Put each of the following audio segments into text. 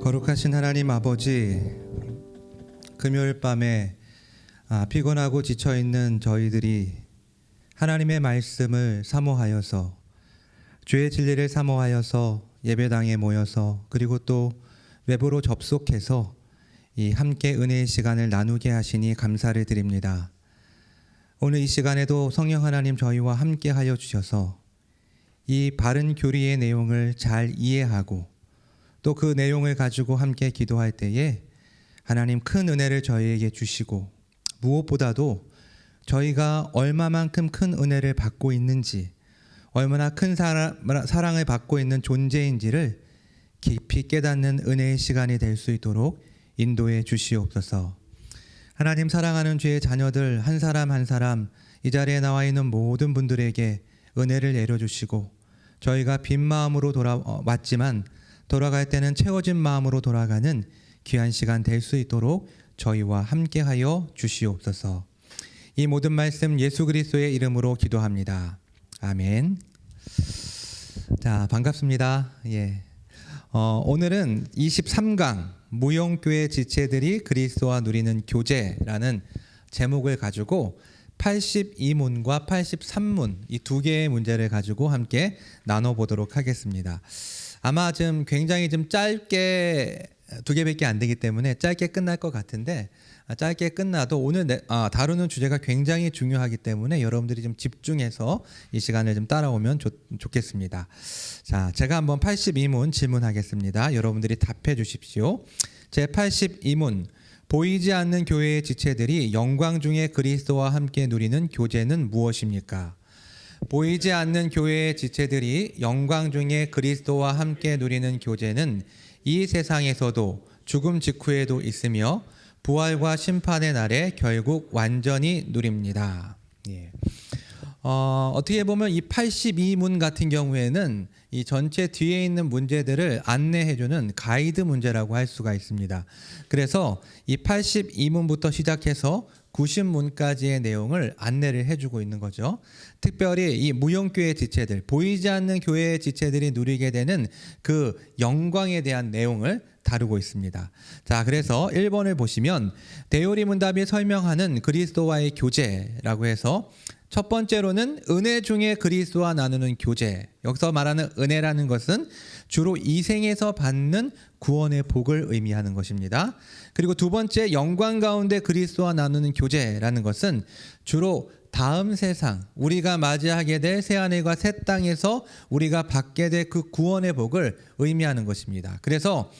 거룩하신 하나님 아버지, 금요일 밤에 피곤하고 지쳐있는 저희들이 하나님의 말씀을 사모하여서, 주의 진리를 사모하여서 예배당에 모여서, 그리고 또 외부로 접속해서 이 함께 은혜의 시간을 나누게 하시니 감사를 드립니다. 오늘 이 시간에도 성령 하나님 저희와 함께 하여 주셔서 이 바른 교리의 내용을 잘 이해하고 또 그 내용을 가지고 함께 기도할 때에 하나님 큰 은혜를 저희에게 주시고, 무엇보다도 저희가 얼마만큼 큰 은혜를 받고 있는지, 얼마나 큰 사랑을 받고 있는 존재인지를 깊이 깨닫는 은혜의 시간이 될 수 있도록 인도해 주시옵소서. 하나님, 사랑하는 주의 자녀들 한 사람 한 사람 이 자리에 나와 있는 모든 분들에게 은혜를 내려주시고, 저희가 빈 마음으로 돌아왔지만 돌아갈 때는 채워진 마음으로 돌아가는 귀한 시간 될 수 있도록 저희와 함께하여 주시옵소서. 이 모든 말씀 예수 그리스도의 이름으로 기도합니다. 아멘. 자, 반갑습니다. 오늘은 23강 무용교회 지체들이 그리스도와 누리는 교제라는 제목을 가지고 82문과 83문 이 두 개의 문제를 가지고 함께 나눠보도록 하겠습니다. 아마 좀 굉장히 좀 짧게 두 개밖에 안 되기 때문에 짧게 끝날 것 같은데, 짧게 끝나도 오늘 다루는 주제가 굉장히 중요하기 때문에 여러분들이 좀 집중해서 이 시간을 좀 따라오면 좋겠습니다. 자, 제가 한번 82문 질문하겠습니다. 여러분들이 답해 주십시오. 제 82문, 보이지 않는 교회의 지체들이 영광 중에 그리스도와 함께 누리는 교제는 무엇입니까? 보이지 않는 교회의 지체들이 영광 중에 그리스도와 함께 누리는 교제는 이 세상에서도 죽음 직후에도 있으며 부활과 심판의 날에 결국 완전히 누립니다. 어떻게 보면 이 82문 같은 경우에는 이 전체 뒤에 있는 문제들을 안내해주는 가이드 문제라고 할 수가 있습니다. 그래서 이 82문부터 시작해서 90문까지의 내용을 안내를 해주고 있는 거죠. 특별히 이 무용교회 지체들, 보이지 않는 교회의 지체들이 누리게 되는 그 영광에 대한 내용을 다루고 있습니다. 자, 그래서 1번을 보시면 대요리문답이 설명하는 그리스도와의 교제라고 해서 첫 번째로는 은혜 중에 그리스도와 나누는 교제. 여기서 말하는 은혜라는 것은 주로 이 생에서 받는 구원의 복을 의미하는 것입니다. 그리고 두 번째, 영광 가운데 그리스도와 나누는 교제라는 것은 주로 다음 세상, 우리가 맞이하게 될 새하늘과 새 땅에서 우리가 받게 될 그 구원의 복을 의미하는 것입니다. 그래서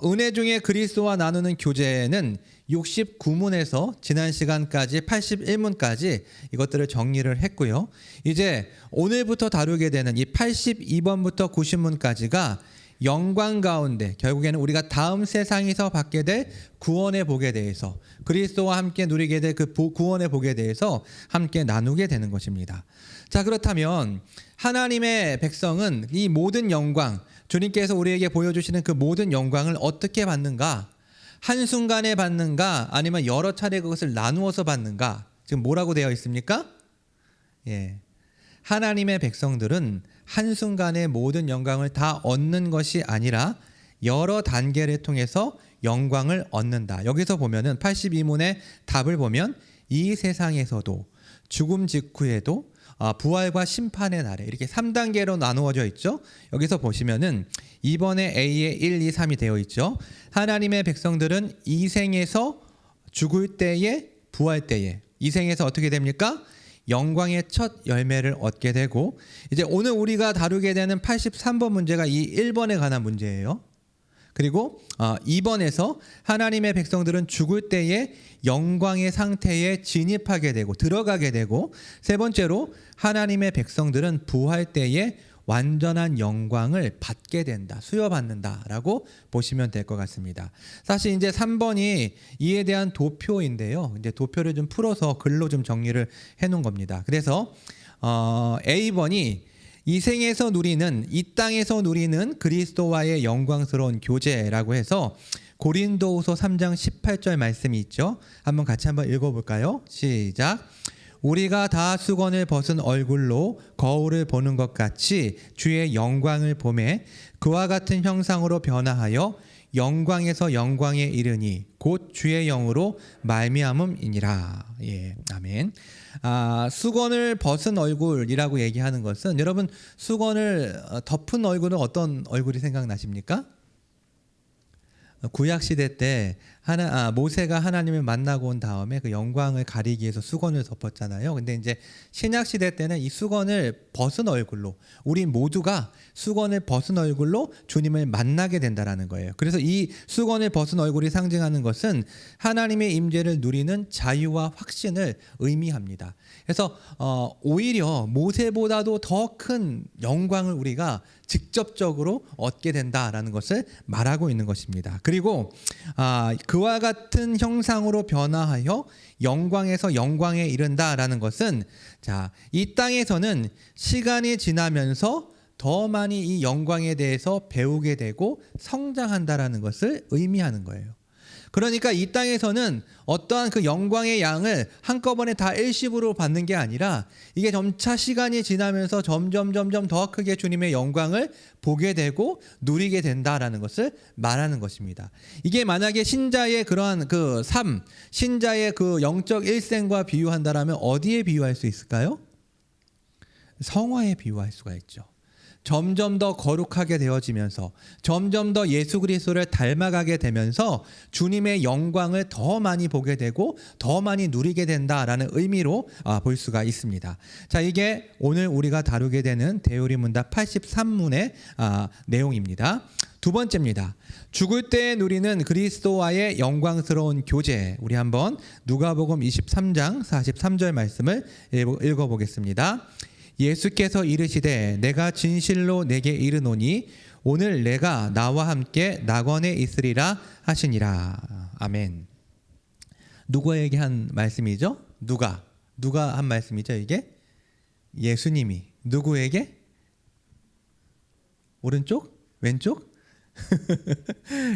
은혜 중에 그리스도와 나누는 교제는 69문에서 지난 시간까지 81문까지 이것들을 정리를 했고요. 이제 오늘부터 다루게 되는 이 82번부터 90문까지가 영광 가운데, 결국에는 우리가 다음 세상에서 받게 될 구원의 복에 대해서, 그리스도와 함께 누리게 될 그 구원의 복에 대해서 함께 나누게 되는 것입니다. 자, 그렇다면 하나님의 백성은 이 모든 영광, 주님께서 우리에게 보여주시는 그 모든 영광을 어떻게 받는가? 한순간에 받는가? 아니면 여러 차례 그것을 나누어서 받는가? 지금 뭐라고 되어 있습니까? 하나님의 백성들은 한순간에 모든 영광을 다 얻는 것이 아니라 여러 단계를 통해서 영광을 얻는다. 여기서 보면은 82문의 답을 보면 이 세상에서도 죽음 직후에도 부활과 심판의 날에 이렇게 3단계로 나누어져 있죠. 여기서 보시면은 2번에 A에 1, 2, 3이 되어 있죠. 하나님의 백성들은 이 생에서 죽을 때에, 부활 때에, 이 생에서 어떻게 됩니까? 영광의 첫 열매를 얻게 되고, 이제 오늘 우리가 다루게 되는 83번 문제가 이 1번에 관한 문제예요. 그리고 2번에서 하나님의 백성들은 죽을 때에 영광의 상태에 진입하게 되고 들어가게 되고, 세 번째로 하나님의 백성들은 부활 때에 완전한 영광을 받게 된다, 수여받는다라고 보시면 될 것 같습니다. 사실 이제 3번이 이에 대한 도표인데요. 이제 도표를 좀 풀어서 글로 좀 정리를 해놓은 겁니다. 그래서 A번이 이 생에서 누리는, 이 땅에서 누리는 그리스도와의 영광스러운 교제라고 해서 고린도후서 3장 18절 말씀이 있죠. 한번 같이 한번 읽어볼까요? 시작. 우리가 다 수건을 벗은 얼굴로 거울을 보는 것 같이 주의 영광을 보매 그와 같은 형상으로 변화하여 영광에서 영광에 이르니 곧 주의 영으로 말미암음이니라. 예, 아멘. 수건을 벗은 얼굴이라고 얘기하는 것은, 여러분 수건을 덮은 얼굴은 어떤 얼굴이 생각나십니까? 구약 시대 때 모세가 하나님을 만나고 온 다음에 그 영광을 가리기 위해서 수건을 덮었잖아요. 근데 이제 신약 시대 때는 이 수건을 벗은 얼굴로, 우리 모두가 수건을 벗은 얼굴로 주님을 만나게 된다라는 거예요. 그래서 이 수건을 벗은 얼굴이 상징하는 것은 하나님의 임재를 누리는 자유와 확신을 의미합니다. 그래서 오히려 모세보다도 더 큰 영광을 우리가 직접적으로 얻게 된다라는 것을 말하고 있는 것입니다. 그리고 그와 같은 형상으로 변화하여 영광에서 영광에 이른다라는 것은, 이 땅에서는 시간이 지나면서 더 많이 이 영광에 대해서 배우게 되고 성장한다라는 것을 의미하는 거예요. 그러니까 이 땅에서는 어떠한 그 영광의 양을 한꺼번에 다 일시불로 받는 게 아니라, 이게 점차 시간이 지나면서 점점 더 크게 주님의 영광을 보게 되고 누리게 된다라는 것을 말하는 것입니다. 이게 만약에 신자의 그러한 그 삶, 신자의 그 영적 일생과 비유한다라면 어디에 비유할 수 있을까요? 성화에 비유할 수가 있죠. 점점 더 거룩하게 되어지면서 점점 더 예수 그리스도를 닮아가게 되면서 주님의 영광을 더 많이 보게 되고 더 많이 누리게 된다라는 의미로 볼 수가 있습니다. 자, 이게 오늘 우리가 다루게 되는 대요리문답 83문의 내용입니다. 두 번째입니다. 죽을 때 누리는 그리스도와의 영광스러운 교제. 우리 한번 누가복음 23장 43절 말씀을 읽어보겠습니다. 예수께서 이르시되 내가 진실로 내게 이르노니 오늘 내가 나와 함께 낙원에 있으리라 하시니라. 아멘. 누구에게 한 말씀이죠? 누가 한 말씀이죠 이게? 예수님이 누구에게? 오른쪽? 왼쪽?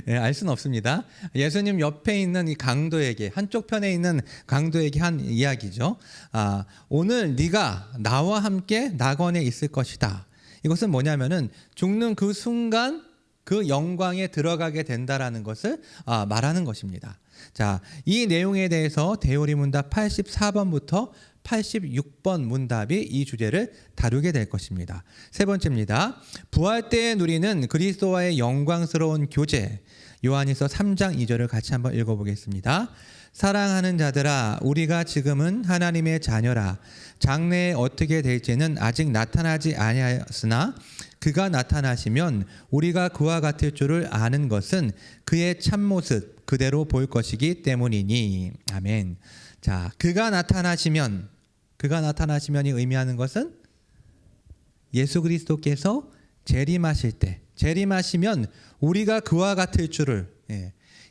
네, 알 수는 없습니다. 예수님 옆에 있는 이 강도에게, 한쪽 편에 있는 강도에게 한 이야기죠. 오늘 네가 나와 함께 낙원에 있을 것이다. 이것은 뭐냐면은 죽는 그 순간 그 영광에 들어가게 된다라는 것을 말하는 것입니다. 자, 이 내용에 대해서 대요리문답 84번부터 86번 문답이 이 주제를 다루게 될 것입니다. 세 번째입니다. 부활 때에 누리는 그리스도와의 영광스러운 교제. 요한일서 3장 2절을 같이 한번 읽어보겠습니다. 사랑하는 자들아, 우리가 지금은 하나님의 자녀라. 장래에 어떻게 될지는 아직 나타나지 아니하였으나 그가 나타나시면 우리가 그와 같을 줄을 아는 것은 그의 참모습 그대로 볼 것이기 때문이니. 아멘. 자, 그가 나타나시면이 의미하는 것은 예수 그리스도께서 재림하실 때, 재림하시면 우리가 그와 같을 줄을,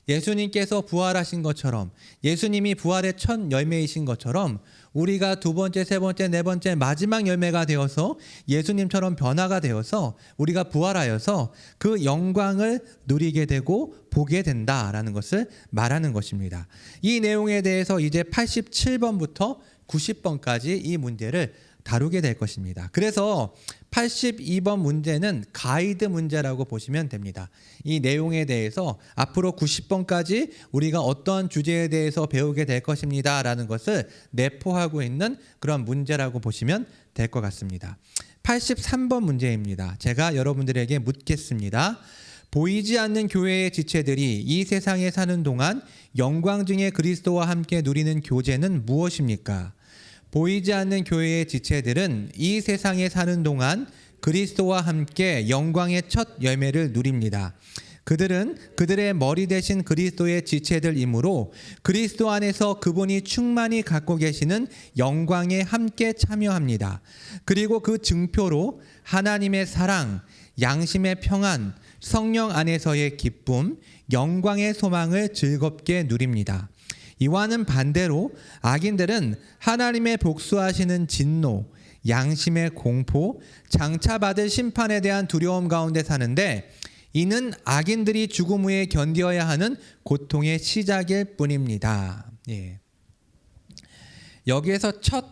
예수님께서 부활하신 것처럼, 예수님이 부활의 첫 열매이신 것처럼 우리가 두 번째, 세 번째, 네 번째 마지막 열매가 되어서 예수님처럼 변화가 되어서 우리가 부활하여서 그 영광을 누리게 되고 보게 된다라는 것을 말하는 것입니다. 이 내용에 대해서 이제 87번부터 90번까지 이 문제를 다루게 될 것입니다. 그래서 82번 문제는 가이드 문제라고 보시면 됩니다. 이 내용에 대해서 앞으로 90번까지 우리가 어떤 주제에 대해서 배우게 될 것입니다 라는 것을 내포하고 있는 그런 문제라고 보시면 될 것 같습니다. 83번 문제입니다. 제가 여러분들에게 묻겠습니다. 보이지 않는 교회의 지체들이 이 세상에 사는 동안 영광 중에 그리스도와 함께 누리는 교제는 무엇입니까? 보이지 않는 교회의 지체들은 이 세상에 사는 동안 그리스도와 함께 영광의 첫 열매를 누립니다. 그들은 그들의 머리 대신 그리스도의 지체들이므로 그리스도 안에서 그분이 충만히 갖고 계시는 영광에 함께 참여합니다. 그리고 그 증표로 하나님의 사랑, 양심의 평안, 성령 안에서의 기쁨, 영광의 소망을 즐겁게 누립니다. 이와는 반대로 악인들은 하나님의 복수하시는 진노, 양심의 공포, 장차 받을 심판에 대한 두려움 가운데 사는데 이는 악인들이 죽음 후에 견디어야 하는 고통의 시작일 뿐입니다. 예. 여기에서 첫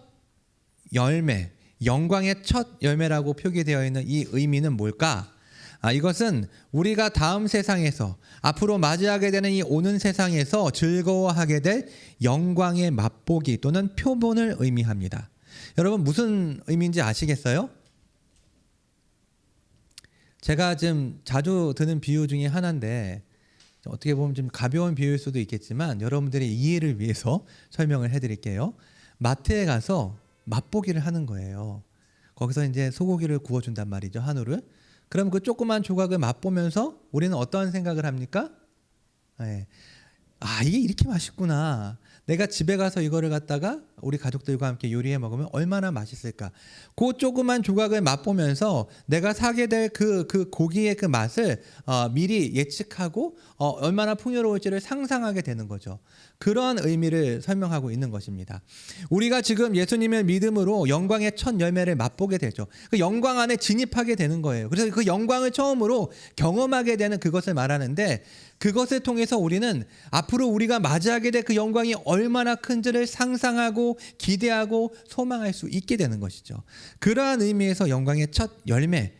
열매, 영광의 첫 열매라고 표기되어 있는 이 의미는 뭘까? 이것은 우리가 다음 세상에서 앞으로 맞이하게 되는 이 오는 세상에서 즐거워하게 될 영광의 맛보기 또는 표본을 의미합니다. 여러분 무슨 의미인지 아시겠어요? 제가 좀 자주 드는 비유 중에 하나인데 어떻게 보면 좀 가벼운 비유일 수도 있겠지만 여러분들의 이해를 위해서 설명을 해드릴게요. 마트에 가서 맛보기를 하는 거예요. 거기서 이제 소고기를 구워준단 말이죠, 한우를. 그럼 그 조그만 조각을 맛보면서 우리는 어떤 생각을 합니까? 네. 이게 이렇게 맛있구나. 내가 집에 가서 이거를 갖다가 우리 가족들과 함께 요리해 먹으면 얼마나 맛있을까. 그 조그만 조각을 맛보면서 내가 사게 될 그 고기의 그 맛을 미리 예측하고 얼마나 풍요로울지를 상상하게 되는 거죠. 그런 의미를 설명하고 있는 것입니다. 우리가 지금 예수님을 믿음으로 영광의 첫 열매를 맛보게 되죠. 그 영광 안에 진입하게 되는 거예요. 그래서 그 영광을 처음으로 경험하게 되는 그것을 말하는데 그것을 통해서 우리는 앞으로 우리가 맞이하게 될 그 영광이 얼마나 큰지를 상상하고 기대하고 소망할 수 있게 되는 것이죠. 그러한 의미에서 영광의 첫 열매,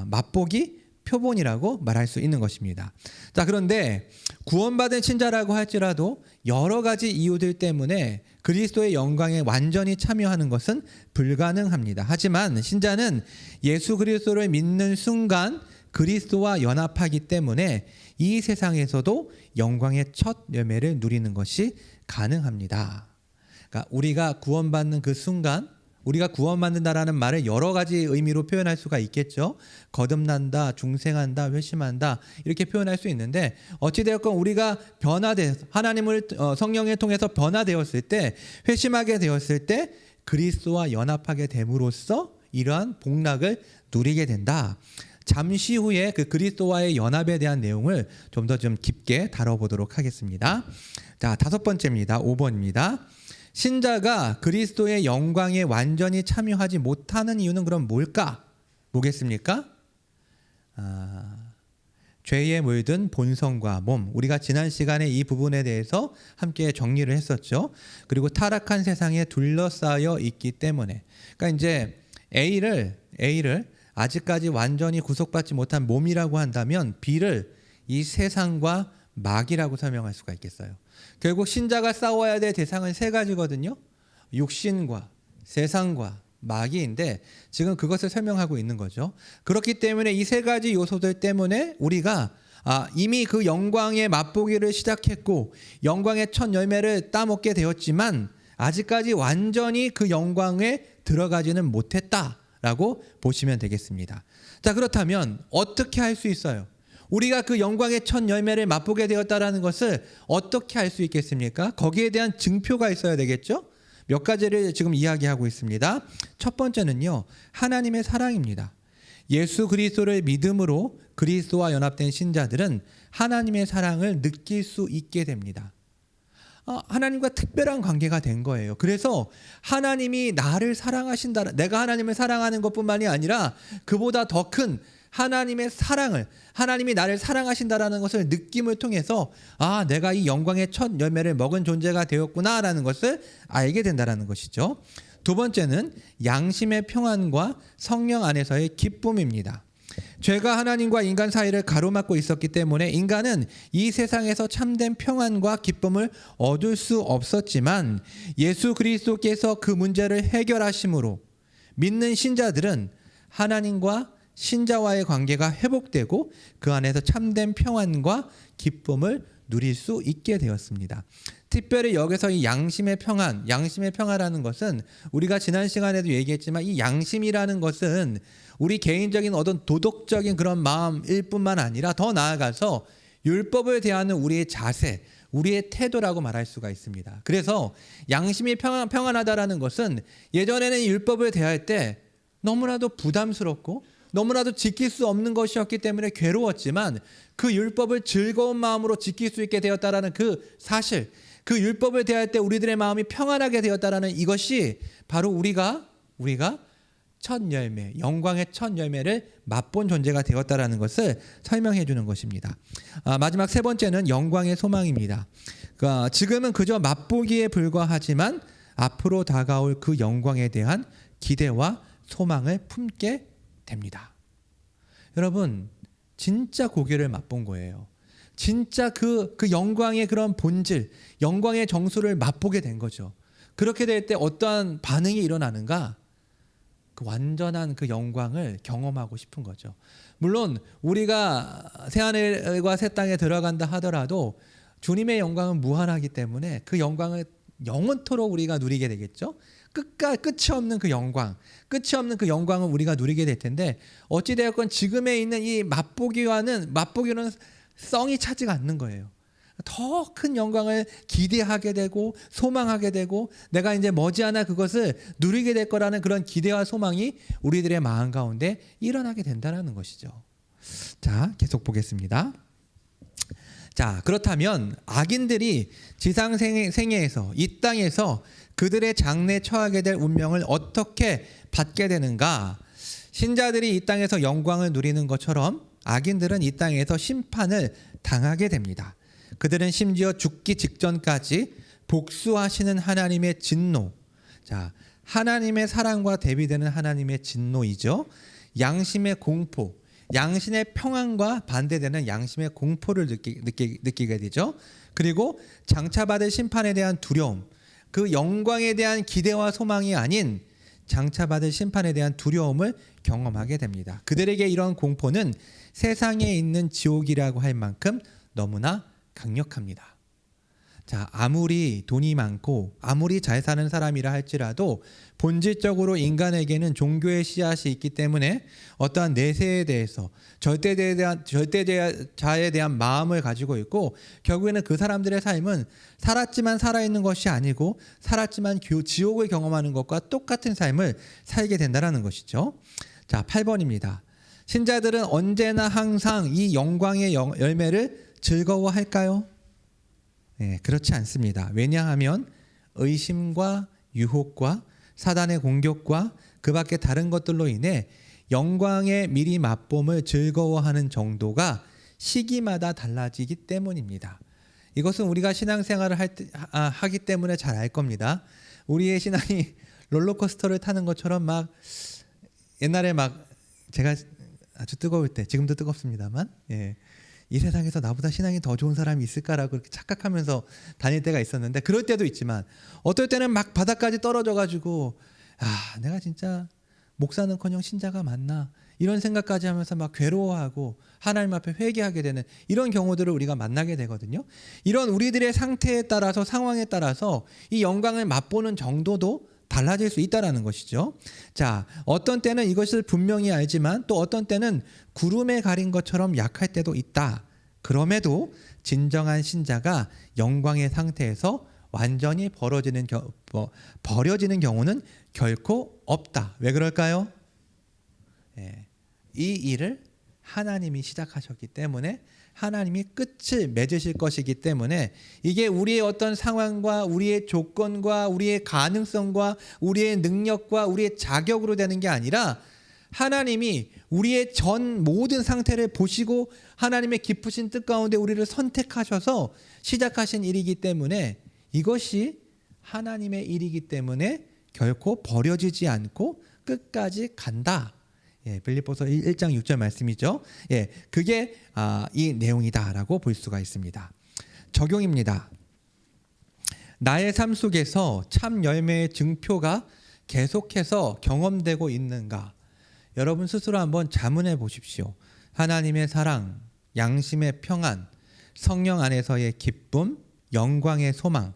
맛보기, 표본이라고 말할 수 있는 것입니다. 자, 그런데 구원받은 신자라고 할지라도 여러 가지 이유들 때문에 그리스도의 영광에 완전히 참여하는 것은 불가능합니다. 하지만 신자는 예수 그리스도를 믿는 순간 그리스도와 연합하기 때문에 이 세상에서도 영광의 첫 열매를 누리는 것이 가능합니다. 그러니까 우리가 구원받는 그 순간, 우리가 구원받는다라는 말을 여러 가지 의미로 표현할 수가 있겠죠. 거듭난다, 중생한다, 회심한다 이렇게 표현할 수 있는데 어찌되었건 우리가 하나님을 성령을 통해서 변화되었을 때, 회심하게 되었을 때 그리스도와 연합하게 됨으로써 이러한 복락을 누리게 된다. 잠시 후에 그 그리스도와의 연합에 대한 내용을 좀 더 좀 깊게 다뤄보도록 하겠습니다. 자, 5번째입니다. 5번입니다. 신자가 그리스도의 영광에 완전히 참여하지 못하는 이유는 그럼 뭘까? 뭐겠습니까? 죄에 물든 본성과 몸. 우리가 지난 시간에 이 부분에 대해서 함께 정리를 했었죠. 그리고 타락한 세상에 둘러싸여 있기 때문에. 그러니까 이제 A를 아직까지 완전히 구속받지 못한 몸이라고 한다면 B를 이 세상과 마귀라고 설명할 수가 있겠어요. 결국 신자가 싸워야 될 대상은 3가지거든요. 육신과 세상과 마귀인데 지금 그것을 설명하고 있는 거죠. 그렇기 때문에 이 3가지 요소들 때문에 우리가 이미 그 영광의 맛보기를 시작했고 영광의 첫 열매를 따먹게 되었지만 아직까지 완전히 그 영광에 들어가지는 못했다라고 보시면 되겠습니다. 자, 그렇다면 어떻게 할 수 있어요? 우리가 그 영광의 첫 열매를 맛보게 되었다라는 것을 어떻게 할 수 있겠습니까? 거기에 대한 증표가 있어야 되겠죠? 몇 가지를 지금 이야기하고 있습니다. 첫 번째는요, 하나님의 사랑입니다. 예수 그리스도를 믿음으로 그리스도와 연합된 신자들은 하나님의 사랑을 느낄 수 있게 됩니다. 하나님과 특별한 관계가 된 거예요. 그래서 하나님이 나를 사랑하신다, 내가 하나님을 사랑하는 것뿐만이 아니라 그보다 더 큰 하나님의 사랑을, 하나님이 나를 사랑하신다라는 것을 느낌을 통해서 내가 이 영광의 첫 열매를 먹은 존재가 되었구나라는 것을 알게 된다라는 것이죠. 두 번째는 양심의 평안과 성령 안에서의 기쁨입니다. 죄가 하나님과 인간 사이를 가로막고 있었기 때문에 인간은 이 세상에서 참된 평안과 기쁨을 얻을 수 없었지만 예수 그리스도께서 그 문제를 해결하심으로 믿는 신자들은 하나님과 신자와의 관계가 회복되고 그 안에서 참된 평안과 기쁨을 누릴 수 있게 되었습니다. 특별히 여기서 이 양심의 평안라는 것은 우리가 지난 시간에도 얘기했지만 이 양심이라는 것은 우리 개인적인 어떤 도덕적인 그런 마음일 뿐만 아니라 더 나아가서 율법을 대하는 우리의 자세, 우리의 태도라고 말할 수가 있습니다. 그래서 양심이 평안하다라는 것은 예전에는 율법을 대할 때 너무나도 부담스럽고 너무나도 지킬 수 없는 것이었기 때문에 괴로웠지만 그 율법을 즐거운 마음으로 지킬 수 있게 되었다라는 그 사실, 그 율법을 대할 때 우리들의 마음이 평안하게 되었다라는 이것이 바로 우리가 첫 열매, 영광의 첫 열매를 맛본 존재가 되었다라는 것을 설명해 주는 것입니다. 마지막 3번째는 영광의 소망입니다. 지금은 그저 맛보기에 불과하지만 앞으로 다가올 그 영광에 대한 기대와 소망을 품게 됩니다. 여러분, 진짜 고기를 맛본 거예요. 진짜 그 영광의 그런 본질, 영광의 정수를 맛보게 된 거죠. 그렇게 될 때 어떠한 반응이 일어나는가? 그 완전한 그 영광을 경험하고 싶은 거죠. 물론 우리가 새하늘과 새 땅에 들어간다 하더라도 주님의 영광은 무한하기 때문에 그 영광을 영원토록 우리가 누리게 되겠죠. 끝이 없는 그 영광, 끝이 없는 그 영광을 우리가 누리게 될 텐데 어찌 되었건 지금에 있는 이 맛보기는 성이 차지가 않는 거예요. 더 큰 영광을 기대하게 되고 소망하게 되고 내가 이제 머지않아 그것을 누리게 될 거라는 그런 기대와 소망이 우리들의 마음 가운데 일어나게 된다는 것이죠. 자, 계속 보겠습니다. 자, 그렇다면 악인들이 지상 생애에서 이 땅에서 그들의 장래에 처하게 될 운명을 어떻게 받게 되는가? 신자들이 이 땅에서 영광을 누리는 것처럼 악인들은 이 땅에서 심판을 당하게 됩니다. 그들은 심지어 죽기 직전까지 복수하시는 하나님의 진노, 자, 하나님의 사랑과 대비되는 하나님의 진노이죠. 양심의 공포, 양심의 평안과 반대되는 양심의 공포를 느끼게 되죠. 그리고 장차받을 심판에 대한 두려움, 그 영광에 대한 기대와 소망이 아닌 장차받을 심판에 대한 두려움을 경험하게 됩니다. 그들에게 이런 공포는 세상에 있는 지옥이라고 할 만큼 너무나 강력합니다. 자, 아무리 돈이 많고 아무리 잘 사는 사람이라 할지라도 본질적으로 인간에게는 종교의 씨앗이 있기 때문에 어떠한 내세에 대해서 절대자에 대한 마음을 가지고 있고 결국에는 그 사람들의 삶은 살았지만 살아있는 것이 아니고 살았지만 지옥을 경험하는 것과 똑같은 삶을 살게 된다는 것이죠. 자, 8번입니다. 신자들은 언제나 항상 이 영광의 열매를 즐거워할까요? 네, 그렇지 않습니다. 왜냐하면 의심과 유혹과 사단의 공격과 그 밖에 다른 것들로 인해 영광의 미리 맛봄을 즐거워하는 정도가 시기마다 달라지기 때문입니다. 이것은 우리가 신앙생활을 하기 때문에 잘 알 겁니다. 우리의 신앙이 롤러코스터를 타는 것처럼 막 옛날에 막 제가 아주 뜨거울 때, 지금도 뜨겁습니다만, 이 세상에서 나보다 신앙이 더 좋은 사람이 있을까라고 그렇게 착각하면서 다닐 때가 있었는데, 그럴 때도 있지만 어떨 때는 막 바닥까지 떨어져가지고 내가 진짜 목사는커녕 신자가 맞나 이런 생각까지 하면서 막 괴로워하고 하나님 앞에 회개하게 되는 이런 경우들을 우리가 만나게 되거든요. 이런 우리들의 상태에 따라서 상황에 따라서 이 영광을 맛보는 정도도 달라질 수 있다는 것이죠. 자, 어떤 때는 이것을 분명히 알지만 또 어떤 때는 구름에 가린 것처럼 약할 때도 있다. 그럼에도 진정한 신자가 영광의 상태에서 완전히 버려지는 경우는 결코 없다. 왜 그럴까요? 이 일을 하나님이 시작하셨기 때문에 하나님이 끝을 맺으실 것이기 때문에 이게 우리의 어떤 상황과 우리의 조건과 우리의 가능성과 우리의 능력과 우리의 자격으로 되는 게 아니라 하나님이 우리의 전 모든 상태를 보시고 하나님의 깊으신 뜻 가운데 우리를 선택하셔서 시작하신 일이기 때문에 이것이 하나님의 일이기 때문에 결코 버려지지 않고 끝까지 간다. 빌립보서 1장 6절 말씀이죠. 그게 이 내용이다라고 볼 수가 있습니다. 적용입니다. 나의 삶 속에서 참 열매의 증표가 계속해서 경험되고 있는가? 여러분 스스로 한번 자문해 보십시오. 하나님의 사랑, 양심의 평안, 성령 안에서의 기쁨, 영광의 소망.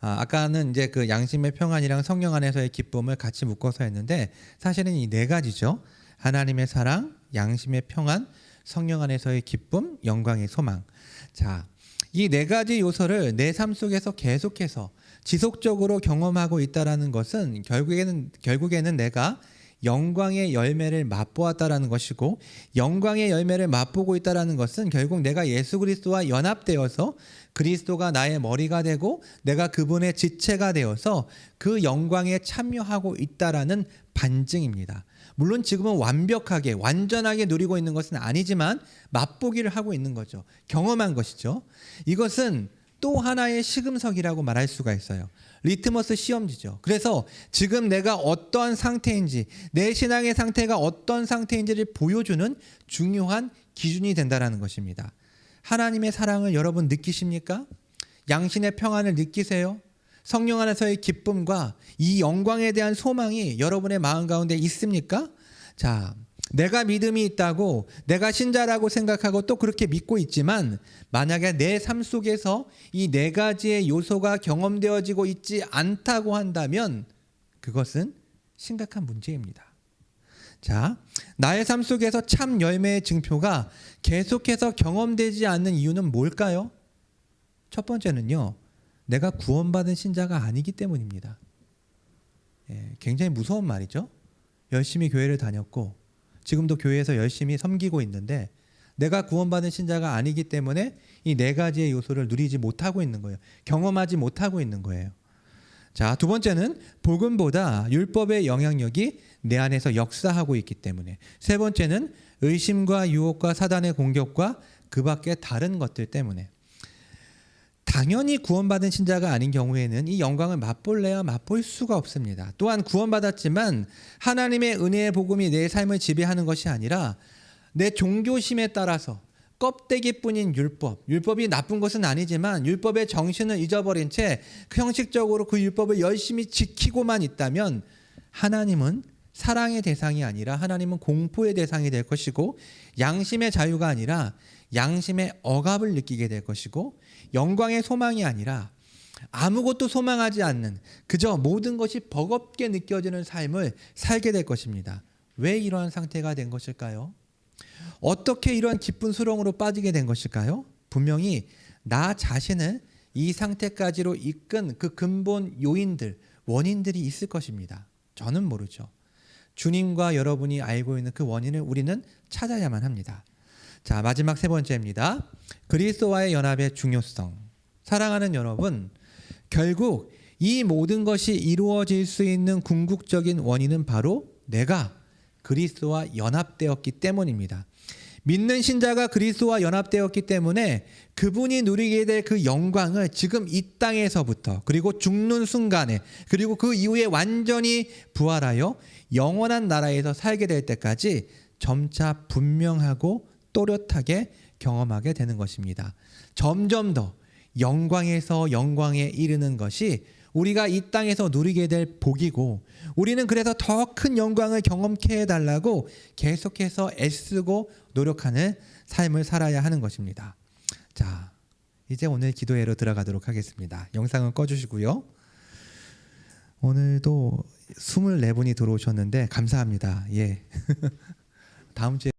아까는 이제 그 양심의 평안이랑 성령 안에서의 기쁨을 같이 묶어서 했는데 사실은 이 네 가지죠. 하나님의 사랑, 양심의 평안, 성령 안에서의 기쁨, 영광의 소망. 자, 이 네 가지 요소를 내 삶 속에서 계속해서 지속적으로 경험하고 있다라는 것은 결국에는 내가 영광의 열매를 맛보았다라는 것이고, 영광의 열매를 맛보고 있다라는 것은 결국 내가 예수 그리스도와 연합되어서 그리스도가 나의 머리가 되고 내가 그분의 지체가 되어서 그 영광에 참여하고 있다라는 반증입니다. 물론 지금은 완벽하게 완전하게 누리고 있는 것은 아니지만 맛보기를 하고 있는 거죠. 경험한 것이죠. 이것은 또 하나의 시금석이라고 말할 수가 있어요. 리트머스 시험지죠. 그래서 지금 내가 어떠한 상태인지, 내 신앙의 상태가 어떤 상태인지를 보여주는 중요한 기준이 된다라는 것입니다. 하나님의 사랑을 여러분 느끼십니까? 양심의 평안을 느끼세요? 성령 안에서의 기쁨과 이 영광에 대한 소망이 여러분의 마음 가운데 있습니까? 자, 내가 믿음이 있다고, 내가 신자라고 생각하고 또 그렇게 믿고 있지만 만약에 내 삶 속에서 이 네 가지의 요소가 경험되어지고 있지 않다고 한다면 그것은 심각한 문제입니다. 자, 나의 삶 속에서 참 열매의 증표가 계속해서 경험되지 않는 이유는 뭘까요? 첫 번째는요, 내가 구원받은 신자가 아니기 때문입니다. 굉장히 무서운 말이죠. 열심히 교회를 다녔고 지금도 교회에서 열심히 섬기고 있는데 내가 구원받은 신자가 아니기 때문에 이 네 가지의 요소를 누리지 못하고 있는 거예요. 경험하지 못하고 있는 거예요. 자, 두 번째는 복음보다 율법의 영향력이 내 안에서 역사하고 있기 때문에. 세 번째는 의심과 유혹과 사단의 공격과 그 밖에 다른 것들 때문에. 당연히 구원받은 신자가 아닌 경우에는 이 영광을 맛볼래야 맛볼 수가 없습니다. 또한 구원받았지만 하나님의 은혜의 복음이 내 삶을 지배하는 것이 아니라 내 종교심에 따라서 껍데기뿐인 율법이 나쁜 것은 아니지만 율법의 정신을 잊어버린 채 형식적으로 그 율법을 열심히 지키고만 있다면 하나님은 사랑의 대상이 아니라 하나님은 공포의 대상이 될 것이고 양심의 자유가 아니라 양심의 억압을 느끼게 될 것이고 영광의 소망이 아니라 아무것도 소망하지 않는 그저 모든 것이 버겁게 느껴지는 삶을 살게 될 것입니다. 왜 이러한 상태가 된 것일까요? 어떻게 이러한 기쁜 수렁으로 빠지게 된 것일까요? 분명히 나 자신을 이 상태까지로 이끈 그 근본 요인들, 원인들이 있을 것입니다. 저는 모르죠. 주님과 여러분이 알고 있는 그 원인을 우리는 찾아야만 합니다. 자, 마지막 세 번째입니다. 그리스도와의 연합의 중요성. 사랑하는 여러분, 결국 이 모든 것이 이루어질 수 있는 궁극적인 원인은 바로 내가 그리스도와 연합되었기 때문입니다. 믿는 신자가 그리스도와 연합되었기 때문에 그분이 누리게 될 그 영광을 지금 이 땅에서부터 그리고 죽는 순간에 그리고 그 이후에 완전히 부활하여 영원한 나라에서 살게 될 때까지 점차 분명하고 또렷하게 경험하게 되는 것입니다. 점점 더 영광에서 영광에 이르는 것이 우리가 이 땅에서 누리게 될 복이고 우리는 그래서 더 큰 영광을 경험케 해달라고 계속해서 애쓰고 노력하는 삶을 살아야 하는 것입니다. 자, 이제 오늘 기도회로 들어가도록 하겠습니다. 영상은 꺼주시고요. 오늘도 24분이 들어오셨는데 감사합니다. 예. 다음 주에